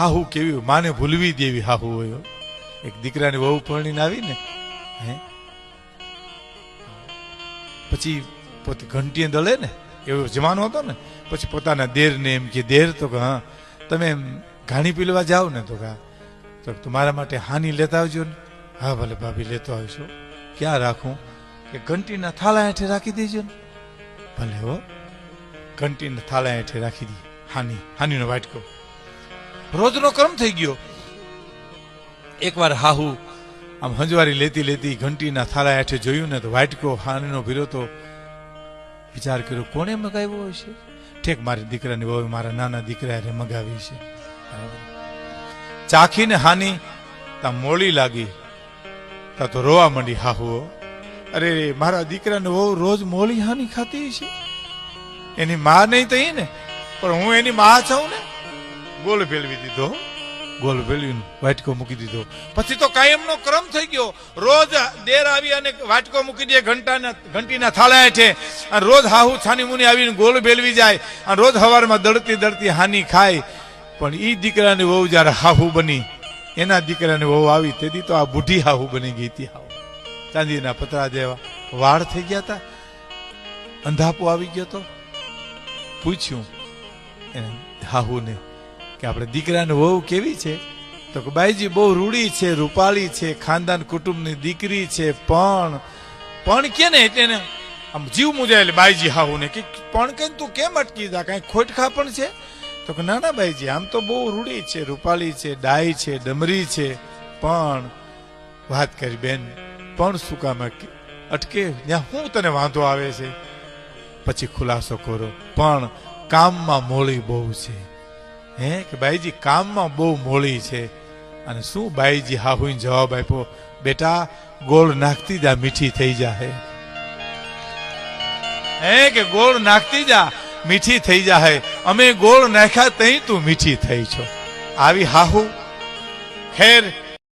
હાહુ કેવી માને ભૂલવી દેવી હાહુ હોય. એક દીકરાની વહુ પરણીને આવી ને હે પછી પોતે ઘંટી દળે ને એવો જમાનો હતો ને, પછી પોતાના દેરને એમ કે દેર તો કે હા તમે ઘાણી પીલવા જાઓ ને તો તમારા માટે હાની લેતા આવજો ને. હા ભલે ભાભી લેતો આવીશું. ક્યાં રાખું? કે ઘંટીના થાળા હેઠે રાખી દેજો ને. ભલે હો, ઘંટીના થાળા હેઠે રાખી દઈએ. હાનીનો વાટકો રોજનો ક્રમ થઈ ગયો. એકવાર હાહુ આમ હંજવારી લેતી લેતી ઘંટીના થાળા હેઠે જોયું ને તો વાટકો હાનીનો ભીરો તો વિચાર કર્યો કોણે મગાવ્યો હશે? ઠેક મારી દીકરાની વહુ મારા નાના દીકરા મગાવી છે. ચાખીને હાની તા મોળી લાગી તા તો રોવા માંડી હાહુ. અરે મારા દીકરાને વહુ રોજ મોળી હાની ખાતી છે. એની માં નહીં તો ને, પણ હું એની માં છું ને. ગોળ ભેળવી દીધો, ગોળ ભેળવીને વાટકો મૂકી દીધો. પછી તો કાયમનો ક્રમ થઈ ગયો. રોજ દેર આવી અને વાટકો મૂકી દે ઘંટીના થાળા હેઠે, અને રોજ હાહુ છાની મુની આવીને ગોળ ભેળવી જાય, અને રોજ સવારમાં દળતી દળતી હાની ખાય. પણ ઈ દીકરાની વહુ જયારે હાહુ બની, એના દીકરાની વહુ આવી તેથી તો આ બુઢી હાહુ બની ગઈ હતી. હાહુ ચાંદીના પતરા જેવા વાળ થઈ ગયા હતા, અંધાપો આવી ગયો તો. પૂછ્યું હાહુને કે આપણે દીકરાની વહુ કેવી છે? તો કે બાઈજી બહુ રૂડી છે, રૂપાળી છે, ખાનદાન કુટુંબની દીકરી છે. પણ કે ને એટલે આમ જીવ મુજાયેલી બાઈજી હાહુને કે પણ કે તું કેમ અટકી જા, કઈ ખોટખા પણ છે? તો કે ના ના બાઈજી આમ તો બહુ રૂડી છે, રૂપાળી છે, ડાઈ છે, ડમરી છે. પણ વાત કરી બેન, પણ શું કામ અટકે? ત્યાં હું તને વાંધો આવે છે? પછી ખુલાસો કરો, પણ કામમાં મોળી બહુ છે. હે કે બાઈજી કામમાં બહુ મોળી છે. અને શું બાઈજી હાહુને જવાબ આપ્યો, બેટા ગોળ નાખતી જા મીઠી થઈ જાય. હે કે ગોળ નાખતી જા મીઠી થઈ જાય. અમે ગોળ નાખ્યા તઈ તું મીઠી થઈ છો. આવી હાહુ ખેર